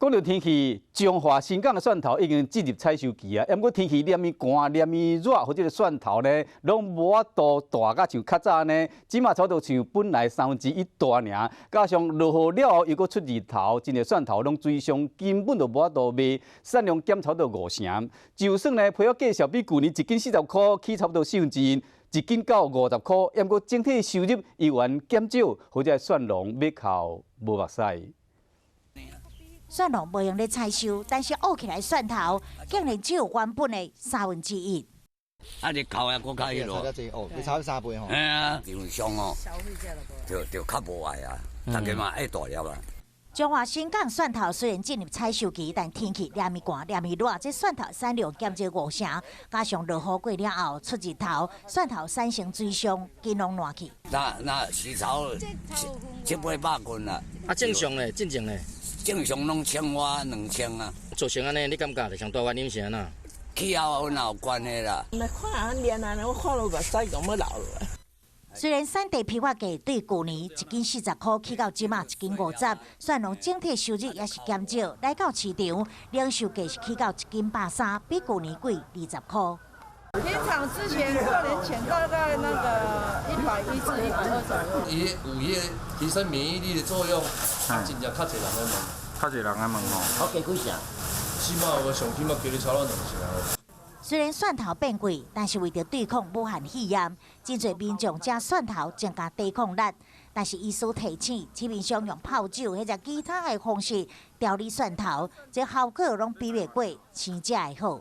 讲到天气，彰化新港的蒜头已经进入采收期啊。不过天气黏咪寒、黏咪热，或者个蒜头呢，拢无法度大甲像较早呢。即马差不多像本来1/3大尔，加上落雨了后又搁出日头，真个蒜头拢水上根本就无法度卖，产量减差不多5成。就算呢批发价小比旧年1斤40块起差不多1/4，1斤到50块。不过整体收入依然减少，或者蒜农要靠无目屎。 蒜农无用咧采收，但是沤起来蒜头竟然只有原本的1/3。啊，你扣啊，搁较迄落。哦，你炒3倍吼。嘿啊，因为上哦，就较无爱啊，大家嘛爱大粒啊。彰化新港蒜头虽然进入采收期，但天气黏咪寒、黏咪热，这蒜头产量减少5成，加上落雨过了后出日头，蒜头产生水伤，紧拢烂去。那时炒700-8斤啦。啊，正常嘞，正常嘞。 正常拢1000瓦2000啊，做成安尼，你感觉就上大原因是安那？气候哪有关系啦？那看啊，连啊，我看到目屎咁要流了。虽然产地批发价对去年1斤40块起到即马1斤50，蒜农整体收入也是减少。来到市场，零售价是起到1斤130，比去年贵20块。平常之前过年前大概那个110至120左右。伊有伊个提升免疫力的作用，真正较侪人在问。较侪人在问吼。好加几成？起码有上起码叫你炒到2成。 虽然蒜头变贵，但是为着对抗武汉肺炎，真侪民众食蒜头增加抵抗力。但是医师提醒，市面上用泡酒或者其他的方式调理蒜头，这效果拢比袂过生食的好。